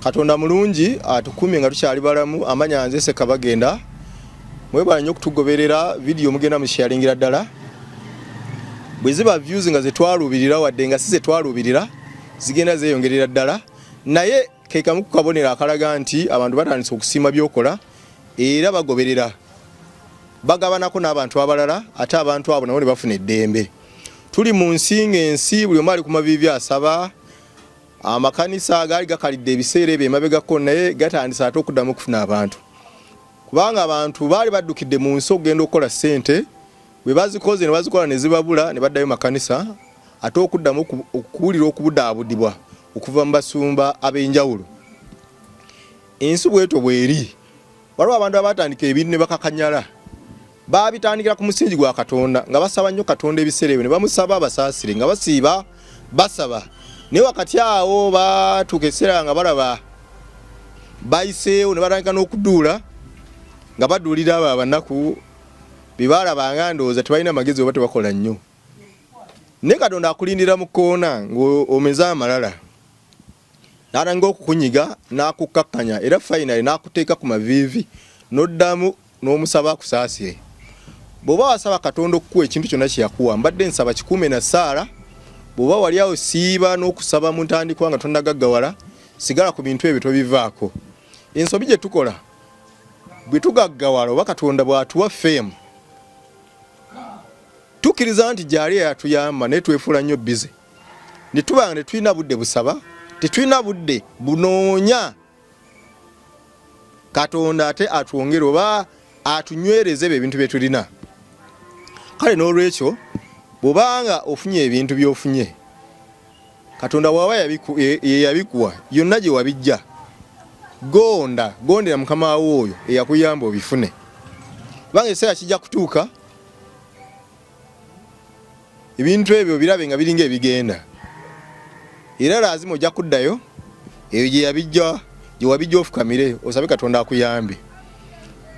Katonda mulungi atukumye nga tukyali balamu amanya nze Ssekabagenda mwebala nnyo okutugoberera video mugenda musharingira ddala bwe ziba views nga zetwalubirira wadde nga si zetwalubirira zigenda zeeyongerera ddala naye kekamu kukabonera akalaga nti abantu batandise okusiima byokola era bagoberera bagabanako n'abantu abalala ate abantu abo nabo ne bafuna eddembe. Tuli mu nsinga ensi buli omu ali ku mavivi asaba amakanisa agaali gakalidde ebiseera ebyo emabegako naye gatandise ate okuddamu okufuna abantu kubanga abantu baali baddukidde mu nsi okugenda okukola ssente bwe bazikoze ne bazikola ne zibabula ne baddayo makanisa ate okuddamu okuwulira okubudaabudibwa okuva mu basumba ab'enjawulo. Ensi bwetyo bweri waliwo abantu abatandika ebintu ne bakakanyala babitandikira ku musingi gwa Katonda nga basaba nnyo Katonda ebiseera ebyo ne bamusaba abasaasire nga basiiba basaba naye wakati awo batuuka ekiseera nga balaba bayiseewo ne batandika n'okuduula nga baduulira abo abanaku bebalabanga ndowooza tebalina magezi oba tebakola nnyo naye Katonda akulindira mu kkoona ng'omeze amalala n'atandika okukunyiga n'akukkakkanya era finally n'akuteeka ku maviivi n'oddamu n'omusaba akusaasire. Bw'oba wasaba Katonda okukuwa ekintu kyonna kye yakuwa mbadde nsaba kikuume na Saara bw'oba wali awo siiba n'okusaba mu ntandikwa nga tonnagaggawala sigala ku bintu ebyo tobivaako. Ensobi gye tukola bwe tugaggawala oba Katonda bw'atuwa feemu tukkiriza nti gy'ali yatuyamba naye twefuula nnyo bize ne tuba ne tulina budde busaba tetulina budde bunoonya Katonda ate atwongere oba atunywereze ebintu bye tulina. Kale n'olwekyo bw'obanga ofunye ebintu by'ofunye Katonda bw'aba yabikuwa yonna gye wabijja gondera mukama wawo oyo eyakuyamba obifune kubanga ekiseera kijja kutuuka ebintu ebyo birabe nga biringa ebigenda era lazima ojja kuddayo eyo gye yabijja gye wabijja ofukamire osabe Katonda akuyambe.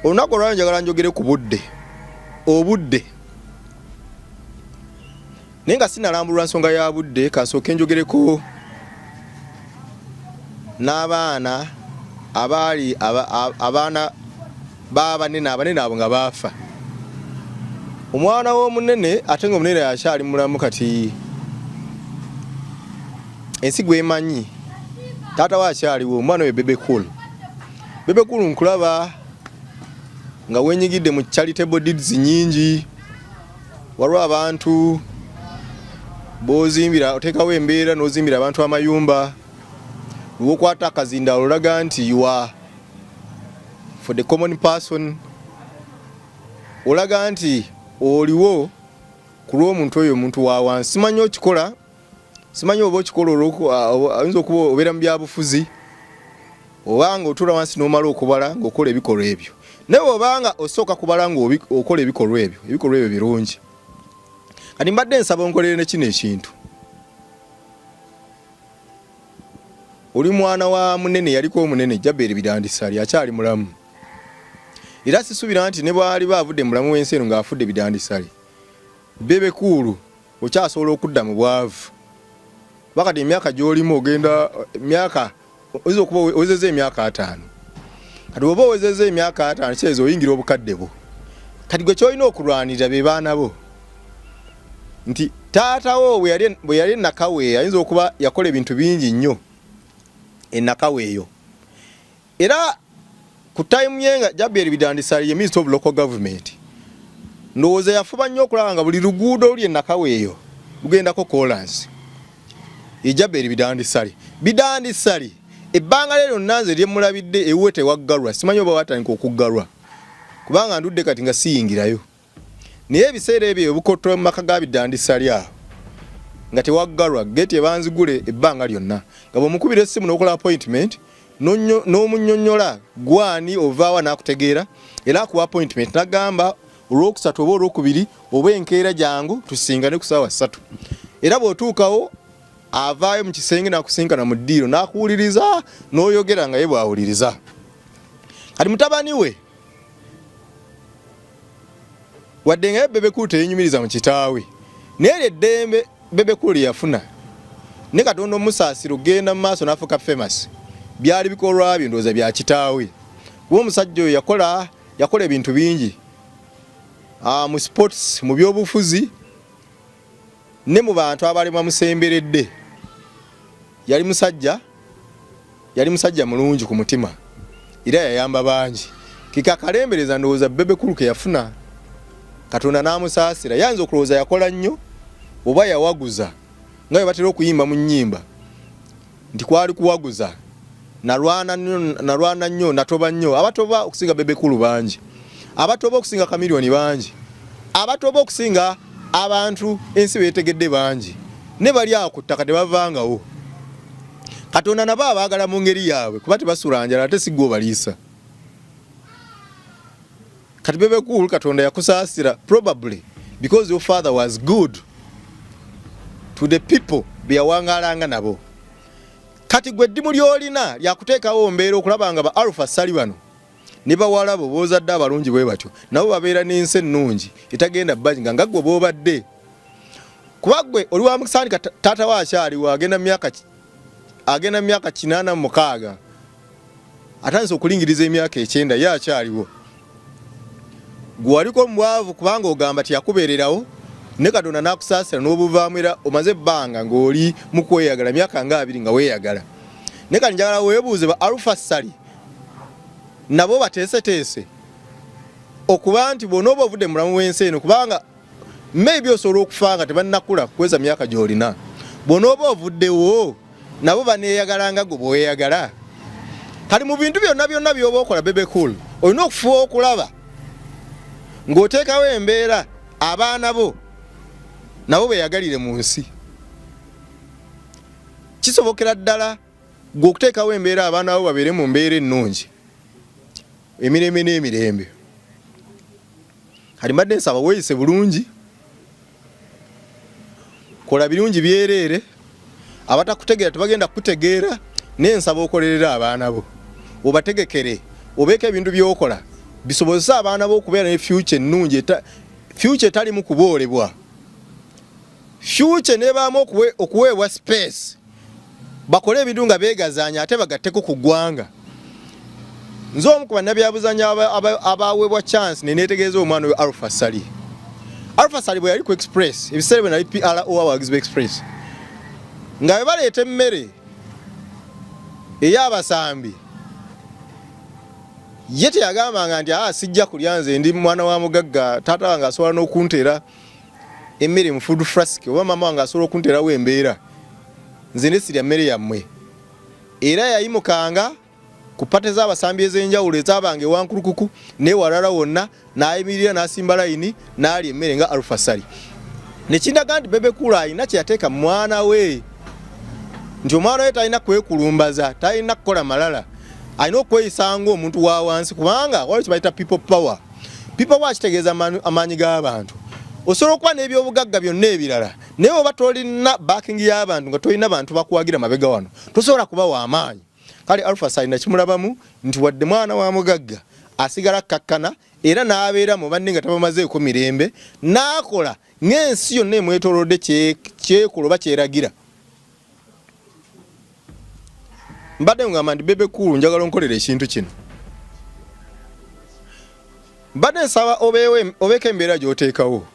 Olunaku olwaliro njagala njogere ku obudde naye nga sinalambulwa nsonga ya budde kansooke njogereko n'abaana abaana b'abanene abo nga baafa. Omwana w'omunene ate nga omunene yakyali mulamu kati ensi gwemanyi taata we akyaliwo omwana we Bebe Cool nkulaba nga wenyigidde mu charitable deeds nyingi waliwo abantu bozimbira otekawo embeera n'ozimbira abantu amayumba lwokwata akazinda olaga nti you are for the common person olaga nti oliwo ku lw'omuntu oyo omuntu wa wansi. Simanyi okikola simanyi oba okikola oyinza okuba obeera mu byabufuzi obanga otuula wansi n'omala okubala ng'okola ebikolwa ebyo naye obanga osooka kubala ng'okola ebikolwa ebyo birungi. Kati mbadde nsaba onkolere ne kino ekintu oli mwana wa munene yaliko omunene Jaberi Bidandisali akyali mulamu era sisuubira nti ne bwali baavudde mulamu w'ensi eno ng'afudde Bidandisali Bebe Cool okyasobola okudda mu bwavu bakati emyaka gy'olimu ogenda emyaka oyinza okuba owezezza emyaka 5 kati bw'oba owezezza emyaka 5 kyeza oyingira obukadde bwo kati gwe kyolina okulwanirira be baana bo nti taatawo bwe yali enakawe ayinza okuba yakola ebintu bingi nnyo enakawe eyo era ku time yenga Jaberi Bidandisali ye Minister of Local Government ndowooza yafuba nnyo okulaba nga buli luguudo oluli enakawe eyo lugendako kolansi Jaberi Bidandisali ebbanga lero nanze lyemulabidde ewe tewaggalwa simanyi oba watandika okuggalwa kubanga ndudde kati nga siyingirayo naye ebiseera ebyo obukoto mu maka ga Bidandisali awo nga tewaggalwa geti ebanzigule ebbanga lyonna nga bw'omukubira essimu n'okola appointment n'omunnyonnyola gwani ovaawa n'akutegeera era akuwa appointment n'agamba olwokusatu oba olwokubiri oba enkeera jangu tusingane ku ssaawa 3 era bw'otuukawo avaayo mu kisenge n'akusinkana mu ddiiro n'akuwuliriza n'oyogera nga ye bw'awuliriza. Kati mutabani we wadde nga Bebe Cool teyenyumiriza mu kitaawe naye eddembe Bebe Cool yafuna ne Katonda omusaasiro genda mu maaso n'afuuka famous byali bikolwa byo ndoza bya kitaawe kuba omusajja oyo yakola ebintu bingi mu sports mu byobufuzi ne mu bantu abali bamusemberedde yali musajja mulungi ku mutima era yayamba bangi kikalembereza ndowooza Bebekulu ke yafuna Katonda n'amusaasira yanza okulowooza yakola nnyo oba yawaguza nga bwe batera okuyimba mu nnyimba nti kwali kuwaguza nalwana nnyo natoba nnyo abatoba okusinga Bebekulu bangi abatoba okusinga Kamiliyoni bangi abatoba okusinga abantu ensi beetegedde bangi ne bali awo ku ttaka tebavangawo Katonda nabo abaagala mu ngeri yaabwe kuba tebasula njala ate si gwe obaliisa kati Bebekulu Katonda yakusaasira probably because your father was good to the people byawangalanga nabo kati gwe ddimu lyolina lyakuteekawo mbeera okulaba nga ba Alpha Sali bano ne bawalabo boozadde abalungi bwe batyo nabo babeera n'ensi ennungi etagenda bbajinga nga ggwe boobadde kuba ggwe oli wa mukisaanika taata wa akyaliwo agenda myaka 86 atandise okulingiriza emyaka 9 ye akyaliwo gwe waliko mubwavu kubanga ogamba tiyakubeererawo ne Katonda n'akusaasira n'obuvaamu era omaze ebbanga ng'oli mu kweyagala myaka nga 2 nga weeyagala ne kati njagala weebuuze ba Alpha Sali nabo bateeseteese okuba nti bw'onooba ovudde mu mulamu w'ensi eno kubanga maybe osobola okufa nga tebannakula kuweza myaka gy'olina bw'onooba ovuddewo nabo baneeyagala nga gwe bw'oweeyagala kati mu bintu byonna by'oba okola Bebekulu olina okufuba okulaba ng'oteekawo embeera abaana bo nabo beeyagalire mu nsi kisobokera ddala gwe okuteekawo embeera abaana bo babeere mu mbeera ennungi emirembe n'emirembe kati mbadde nsaba weeyise bulungi kola birungi byereere abatakutegeera tebagenda kukutegeera n'ensaba okolerera abaana bo obategekere obeeko ebintu by'okola bisobozesa abaana bo okubeera ne future ennungi future etalimu kuboolebwa future nebaamu okuweebwa space bakole ebintu nga beegazaanya ate bagatteko ku ggwanga nze omu ku bannabyabuzanya abaweebwa chance neneetegeeza omwana we Alpha Sali bwe yali ku express ebiseera bwe nali PRO abawagizi express nga bwe baleeta emmere ey'abasambi ye teyagambanga nti sijja kulya nze ndi mwana wa mugagga taata wange asobola n'okunteera emmere mu food flask oba mama wange asobola okunteerawo embeera nze ne sirya mmere yammwe era yayimukanga ku pate z'abasambi ez'enjawulo ezabanga ewankulukuku n'ewalala wonna n'ayimirira n'asimba layini n'alya emmere nga Alpha Sali ne kindaga nti Bebekulu alina kye yateeka mwana we nti omwana we talina kwekulumbaza talina kukola malala alina okweyisa ng'omuntu wa wansi kubanga waliwo kye bayita people power kitegeeza amaanyi g'abantu osobola okuba n'ebyobugagga byonna ebirala naye oba tolina backing y'abantu nga tolina bantu bakuwagira mabega wano tosobola kuba w'amaanyi kale Alpha Sali nakimulabamu nti wadde mwana wa mugagga asigala kakkana era n'abeera mu banne nga tabamazeeko mirembe n'akola ng'ensi yonna emwetoolodde kyekuloba kyeragira mbadde ngamba nti Bebekulu njagala onkolera ekintu kino mbadde nsaba obeeko embeera gy'oteekawo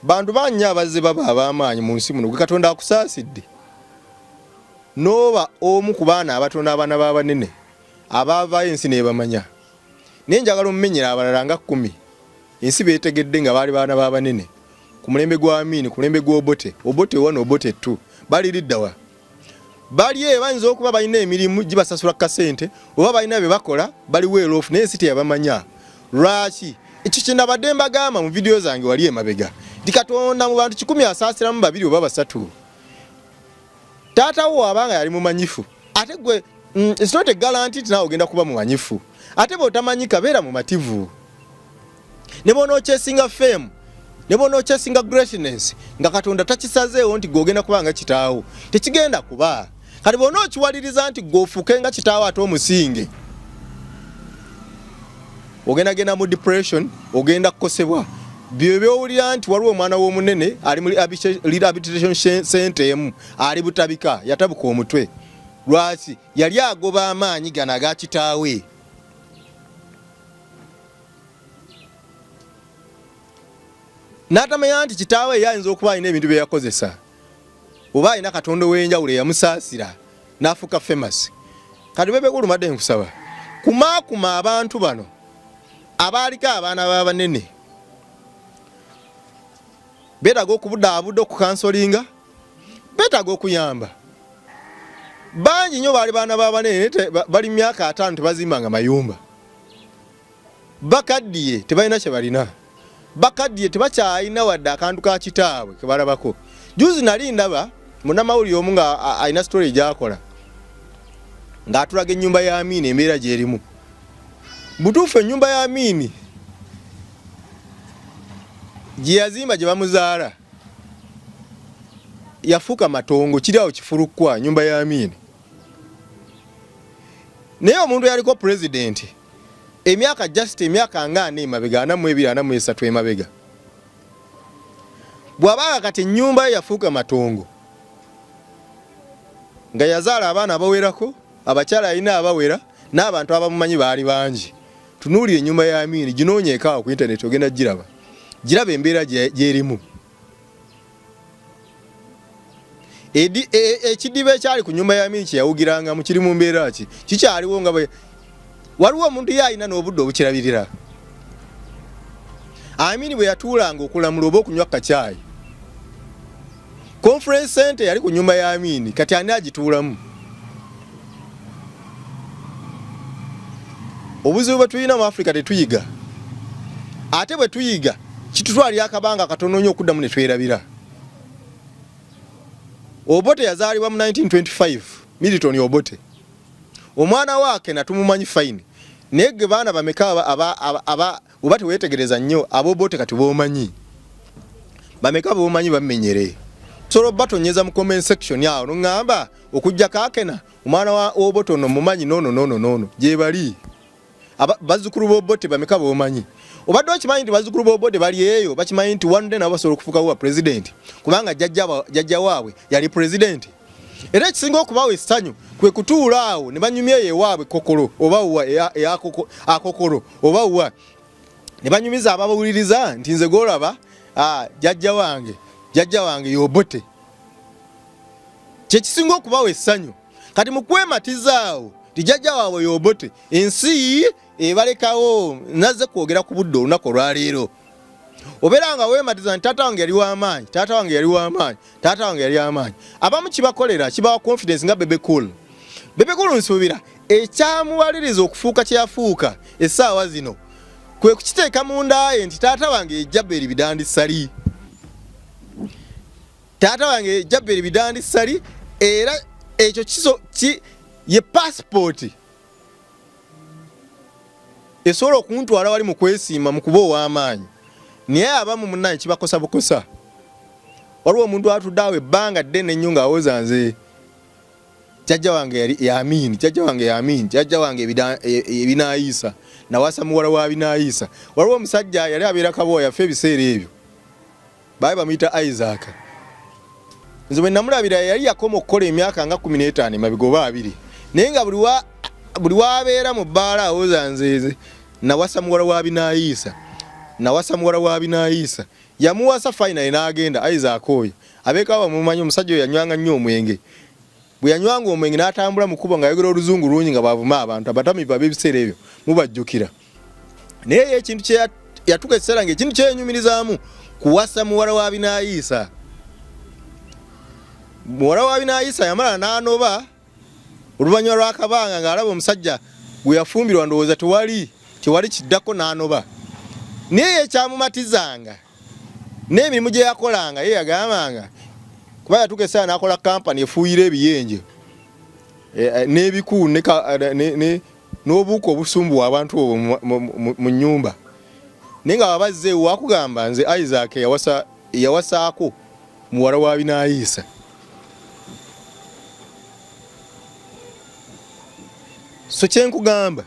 bantu bannya abazze baba ab'amaanyi mu nsi muno gwe Katonda akusaasidde n'oba omu ku baana abatono abaana b'abanene abaavaayo ensi n'ebamanya naye njagala omumenyera abalala nga 10 ensi beetegedde nga baali baana b'abanene ku mulembe gwa Amini ku mulembe gw'Obote 1 Obote 2 bali liddawa bali bayinza okuba balina emirimu gibasasula kasente oba balina bye bakola bali weerofu naye ensi teyabamanya lwaki ekyo kye nabadde mbagamba mu vidiyo zange wali emabega nti Katonda mu bantu 10 asaasiramu 2 oba 3 taata wo abanga yali mumanyifu ate gwe it's not a guarantee naawe ogenda kuba mumanyifu ate bw'otamanyika beera mumativu ne bw'onokyesinga fame ne bw'onokyesinga greatness nga Katonda takisazeewo nti gw'ogenda kuba nga kitaawo tekigenda kuba kati bw'onookiwaliriza nti gw'ofuuke nga kitaawo ate omusinge ogenda genda mu depression ogenda kukosebwa byo byowulira nti waliwo omwana w'omunene ali mu rehabilitation center emu ali butabika yatabuka omutwe lwaki yali agoba amaanyi gano aga kitaawe. N'atamanya nti kitaawe yayinza okuba alina ebintu bye yakozesa oba alina katonda w'enjawulo eyamusaasira n'afuuka famous. Kati Bebekulu madde nkusaba kumaakuma abantu bano abaaliko abaana b'abanene beetaaga okubudaabuda okukansolinga, beetaaga okuyamba. Bangi nnyo baali baana b'abanene bali myaka 5 tebazimbanga mayumba, bakaddiye tebalina kye balina, bakaddiye tebakyalina wadde akantu ka kitaabwe ke balabako. Juzi nali ndaba munnamawulire omu nga alina story gy'akola ng'atulaga ennyumba ya Amini embeera gy'erimu. Butuufu ennyumba ya Amini gye yazimba gye bamuzaala yafuuka matongo, kiri awo kifulukkwa nyumba ya Amini. Naye omuntu yaliko president emyaka emyaka nga 4 emabega, 42 43 emabega, bw'abaaga kati ennyumba ye yafuuka matongo nga yazaala abaana abawerako, abakyala alina abawera n'abantu abamumanyi baali bangi. Tunuulire ennyumba ya Amini, ginoonyeekaawo ku internet ogenda giraba, giraba embeera gy'erimu. Ekidiba ekyali ku nyumba ya Amini kye yawugirangamu kiri mu mbeera ki kikyaliwo nga waliwo omuntu ye alina n'obudde obukirabirira. Amini bwe yatuulanga okulamula oba okunywa kacaayi, conference center yali ku nyumba ya Amini, kati ani agituulamu? Obuzibu bwe tulina mu Africa tetuyiga, ate bwe tuyiga kitutwalira akabanga katono nnyo okuddamu ne twerabira. Obote yazaalibwa mu 1925, Milton Obote. Omwana wake natumumanyi fine. Naye ge baana bameka oba teweetegereza nnyo Obote kati b'omanyi. Bameka b'omanyi bamenyere. Solo batonyeza mu comment section yawo n'ŋŋamba okujja kaakena omwana wa Obote ono mumanyi nono gye bali. Bazzukulu b'Obote bameka b'omanyi. Obadde okimanyi nti bazzukulu b'Obote bali eyo bakimanyi nti one day nabo basobola okufuuka wa president kubanga jjajja waabwe yali president. Era ekisinga okubawo essanyu kwe kutuula awo ne banyumya ewaabwe kokolo oba wa akokolo oba wa ne banyumiza ababawuliriza nti nze golaba jjajja wange y'Obote. Kyekisinga okubawo essanyu kati mu kwematizaawo ti jjajja waabwe y'Obote ensi ebalekawo nazze kwogera ku budde olunaku olwaleero. Obeera nga weematiza nti taata wange yali w'amaanyi. Abamu kibakolera kibawa confidence nga Bebekulu nsuubira ekyamuwaliriza okufuuka kye yafuuka essaawa zino kwe kukiteeka mu nda ye nti taata wange ejjabberi bidandi ssali, era ekyo ye passport esobola okuntwala wali mu kwesiima mu kuba ow'amaanyi. Naye abamu munnaye kibakosa bukosa. Waliwo omuntu atudde awo ebbanga ddene ennyo ng'awoza nze jjajja wange ebinaayisa nawasa muwala wa binaayisa. Waliwo omusajja yali abeera Kabooya yafa ebiseera ebyo baali bamuyita Isaac. Nze bwe namulabira yali yakoma okukola emyaka nga 15 emabega oba 2, naye nga buli wabeera mu bbaala awoza nze nawasa muwala wa binaayisa. Yamuwasa finally n'agenda Isaac oyo abeekawo bamumanyi omusajja oyo yanywanga nnyo omwenge. Bwe yanywanga omwenge n'atambula mu kkubo ng'ayogera oluzungu lungi nga bwavuma abantu abatamivu ab'ebiseera ebyo mubajjukira. Naye ye ekintu kye yatuuka ekiseera ng'ekintu kyeyenyumirizaamu kuwasa muwala wa binaayisa. Muwala wa binaayisa yamala n'anoba oluvannyuma lw'akabanga ng'alaba omusajja gwe yafumbirwa ndowooza tewali kiddako n'anoba. Naye ekyamumatizanga n'emirimu gye yakolanga ye yagambanga kuba yatuuka essaawa n'akola kampani efuuyira ebiyenje n'ebiku n'obuuka obusumbuwa abantu obwo mu nnyumba. Naye nga babazze ewo wakugamba nze Isaac yawasaako muwala wa binaayisa. So kyenkugamba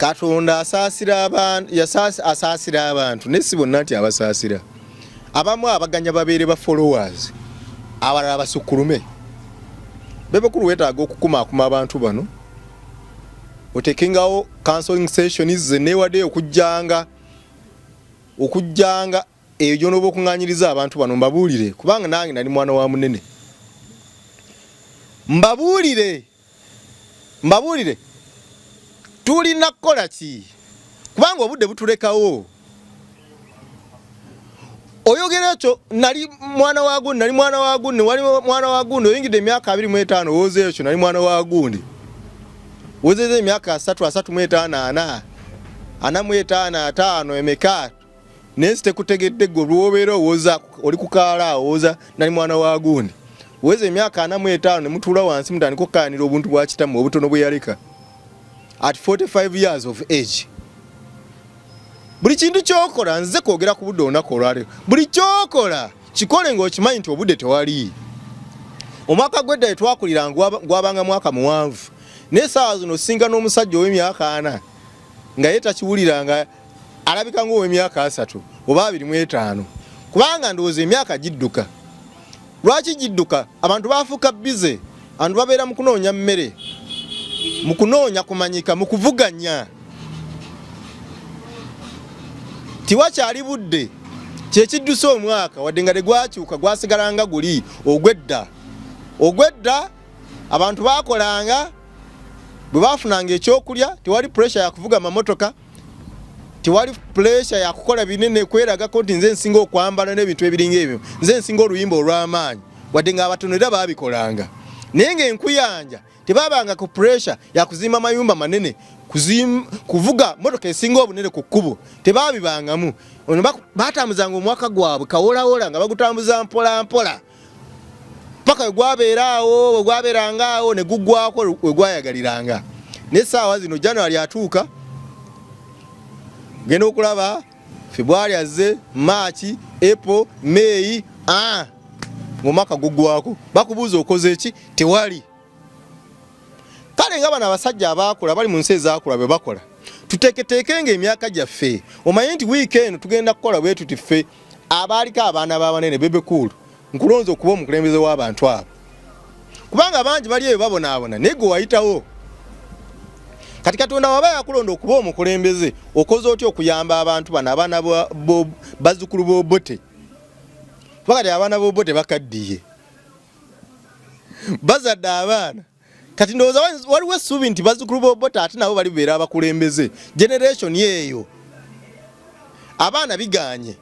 Katonda asaasira abantu asaasira abantu nesi bonna nti abasaasira abamu abaganya babeere ba followers abalala basukulume bebekulu wetaaga okukumaakuma abantu bano otekengawo counseling sessions zenewadde okujjanga eyo n'oba okuŋŋaanyiriza abantu bano mbabuulire kubanga nange nali mwana wa munene mbabuulire tulina kukola ki kubanga obudde butulekawo oyogera ekyo nali mwana wa gundi wali mwana wa gundi oyingidde emyaka 25 owoze ekyo nali mwana wa gundi wozeze emyaka 3 45 emeka nensi tekutegedde gwe olwobeera owoza oli kukaala awoza nali mwana wa gundi weze emyaka 45 ne mutuula wansi mutandika okkaanira obuntu bwa kitamu obutono bwe yaleka at 45 years of age. Buli kintu kyokola nze kwogera ku budde olunaku olwaleero buli kyokola kikole ng'okimanyi nti obudde tewali. Omwaka gw'edda twakulira gwabanga mwaka muwanvu naye essaawa zino osinga n'omusajja ow'emyaka 4 nga ye takiwuliranga alabika ng'ow'emyaka 3 oba 25 kubanga ndowooza emyaka gidduka. Lwaki gidduka? Abantu baafuuka bize, abantu babeera mu kunoonya mmere, mu kunoonya kumanyika, mu kuvuganya. Tiwakyali budde kyekiddusa omwaka wadde nga tegwakyuka gwasigalanga guli ogwedda abantu baakolanga bwe baafunanga ekyokulya tewali pressure ya kuvuga mamotoka tewali pressure ya kukola binene kweragako nti nze nsinga okwambala n'ebintu ebiringa ebyo nze nsinga oluyimba olw'amaanyi wadde nga abatono era baabikolanga naye ng'enkuyanja tebabanga ku pressure ya kuzimba mayumba manene kuvuga motoka esinga obunene ku kkubo tebabibangamu. Ono baatambuzanga omwaka gwabwe kawolawola nga bagutambuza mpola mpola paka wegwabeeraawo wegwabeerangaawo ne guggwako wegwayagaliranga. N'essaawa zino January atuuka genda okulaba February azze March April May ng'omwaka guggwako bakubuuza okoze eki tewali. Kale nga bano abasajja abaakula bali mu nsi ezaakula bwe bakola tuteeketeeke ng'emyaka gyaffe omanyi nti weekend tugenda kukola bwe tuti ffe abaaliko abaana b'abanene bebekulu nkulonza okuba omukulembeze w'abantu abo kubanga bangi bali eyo babonaabona naye gwe wayitawo kati Katonda waba yakulonda okuba omukulembeze okoze otya okuyamba abantu bano abaana bazzukulu b'Obote pakati abaana b'Obote bakaddiye bazadde abaana kati ndowooza waliwo essuubi nti bazzukulu b'Obote ate nabo bali beera abakulembeze generation yeeyo abaana biganye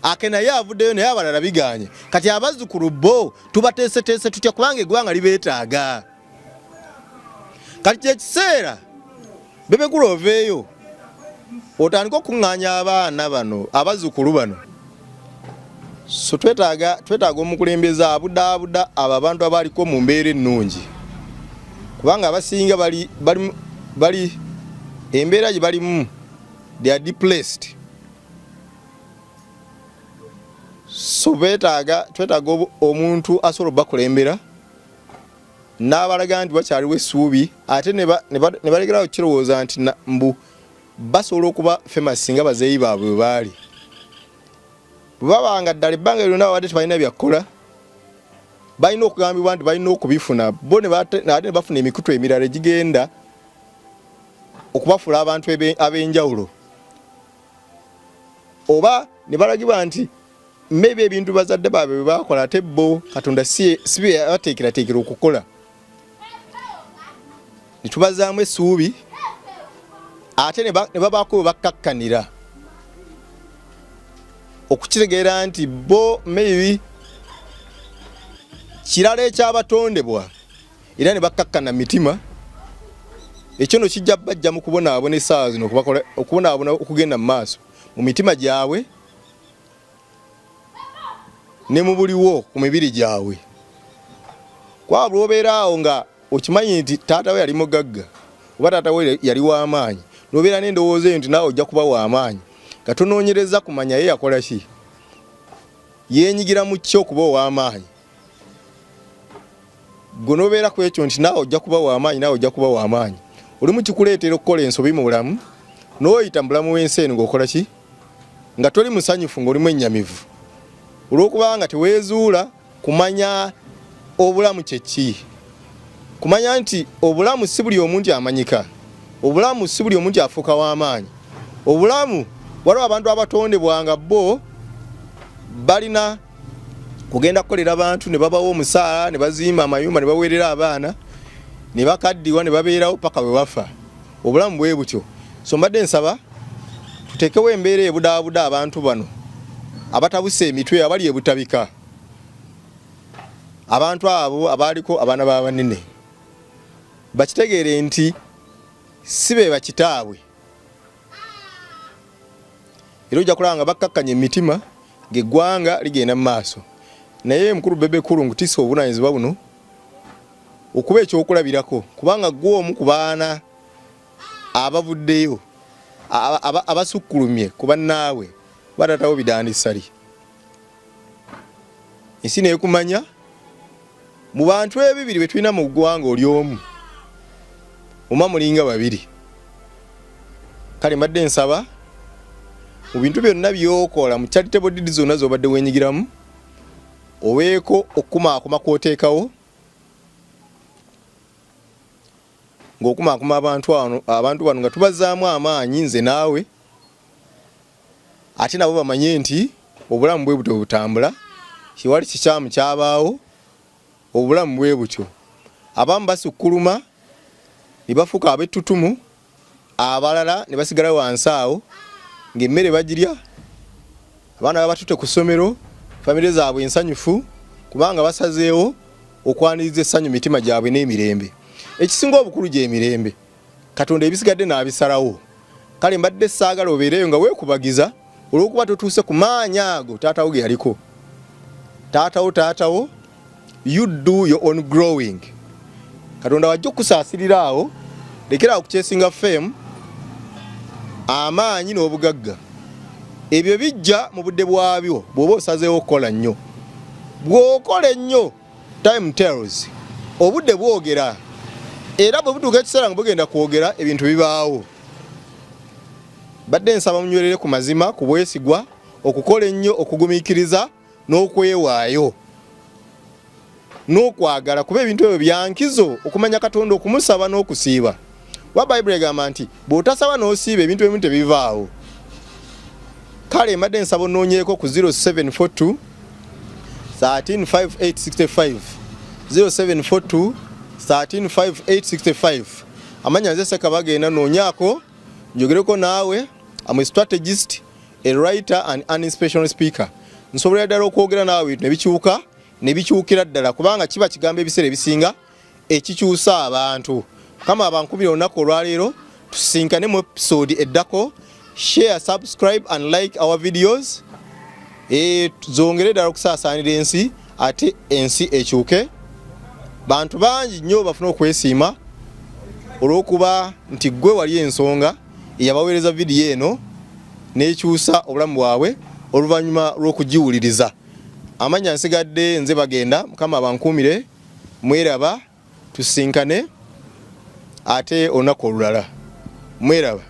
ake naye avuddeyo naye abalala biganye kati abazzukulu bo tubateeseteese tutya kubanga eggwanga libeetaaga. Kati kyekiseera bebekulu oveeyo otandika okuŋŋaanya abaana bano abazzukulu bano so twetaaga omukulembeze abudaabuda abo abantu abaliko mu mbeera ennungi kubanga abasinga bali embeera gye balimu they are depressed. So twetaaga omuntu asobola bakulembera n'abalaga nti bakyaliwo essuubi ate ne balegerawo kirowooza nti mbu basobola okuba famous singa bazeeyi baabwe bwe baali bwe babanga ddala ebbanga lyonna babadde tebalina byakkola balina okugambibwa nti balina okubifuna bo ate ne bafuna emikutu emirala egigenda okubafuula abantu ab'enjawulo oba ne balagibwa nti maybe ebintu bazadde baabwe bwe bakola ate bo Katonda si bye yabateekerateekera okukola ne tubazaamu essuubi ate ne babaako bakkakkanira okukitegeera nti bo maybe kirala ekyabatondebwa era ne bakkakkana mitima ekyo no kijja bajja mu kubonaabona essaawa zino okubonaabona okugenda mu maaso mu mitima gyabwe ne mu buliwo ku mibiri gyabwe kwabula obeera awo nga okimanyi nti taata we yali mugagga oba taata we yali w'amaanyi n'obeera n'endowooza eyo nti naawe ojja kuba w'amaanyi nga tonoonyereza kumanya ye yakola ki yeenyigira mu kyo okuba ow'amaanyi gwe n'obeera ku ekyo nti naawe ojja kuba w'amaanyi olimu kikuleetera okukola ensobi mu bulamu n'oyita mu bulamu w'ensi eno ng'okola ki nga toli musanyufu ng'olimu ennyamivu olw'okubanga teweezuula kumanya obulamu kye ki kumanya nti obulamu si buli omuntu amanyika obulamu si buli omuntu afuuka w'amaanyi obulamu waliwo abantu abatondebwanga bo balina kugenda kukolera abantu ne babawo omusaala ne bazimba amayumba ne baweerera abaana ne bakaddiwa ne babeerawo paka bwe bafa obulamu bwe butyo so mbadde nsaba tuteekewo embeera ebudaabuda abantu bano abatabuse emitwe abali ebutabika abantu abo abaaliko abaana b'abanene bakitegeere nti si be bakitaabwe era ojja kulaba nga bakkakkanya emitima ng'eggwanga ligenda mu maaso naye mukulu Bebe Cool nkutiisa obuvunaanyizibwa buno okuba ekyokulabirako kubanga gw'omu ku baana abavuddeyo abasukkulumye ku bannaabwe batatawo bidandisali ensi neekumanya mu bantu ebibiri be tulina mu ggwanga oli omu oma mulinga babiri kale mbadde nsaba mu bintu byonna by'okola mu charitable deeds zonna z'obadde weenyigiramu oweeko okukumaakuma kw'oteekawo ng'okumaakuma abantu bano nga tubazaamu amaanyi nze naawe ate nabo bamanye nti obulamu bwe butyo butambula kiwali kikyamu kyabaawo obulamu bwe butyo abamu basukkuluma ne bafuuka ab'ettutumu abalala ne basigala wansi awo ng'emmere bagirya abaana babatutte ku ssomero famire zaabwe ensanyufu kubanga basazeewo okwaniriza essanyu mitima gyabwe n'emirembe ekisinga obukulu gy'emirembe Katonda ebisigadde n'abisalawo kale mbadde saagala obeereyo nga weekubagiza olw'okuba totuuse ku maanyi ago taatawo ge yaliko taatawo you do your own growing Katonda wajja okusaasirira awo lekera awo kukyesinga fame amaanyi n'obugagga ebyo bijja mu budde bwabyo bw'oba osazeewo okukola nnyo bw'okola ennyo time tells obudde bwogera era bwe butuuka ekiseera nga bugenda kwogera ebintu bibaawo badde nsaba munywerere ku mazima ku bwesigwa okukola ennyo okugumiikiriza n'okwewaayo n'okwagala kuba ebintu ebyo byankizo okumanya Katonda okumusaba n'okusiiba wa Bayibuli egamba nti bw'otasaba n'osiiba ebintu ebimu tebivaawo kale mbadde nsaba onnoonyeeko ku 0742 135865 0742 135865 amanya nze Ssekabagenda noonyaako njogereko naawe am a strategist a writer and an inspirational speaker nsobolera ddala okwogera naawe bintu ne bikyukira ddala kubanga kiba kigambo ebiseera ebisinga ekikyusa abantu kama abankubira olunaku olwaleero tusinkane mu episode eddako share subscribe and like our videos zongere ddala okusaasaanira ensi ate ensi ekyuke bantu bangi nnyo bafuna okwesiima olw'okuba nti gwe wali ensonga eyabaweereza vidiyo eno n'ekyusa obulamu bwabwe oluvannyuma lw'okugiwuliriza amanya nsigadde nze Bagenda Mukama abankuumire mweraba tusinkane ate olunaku olulala mweraba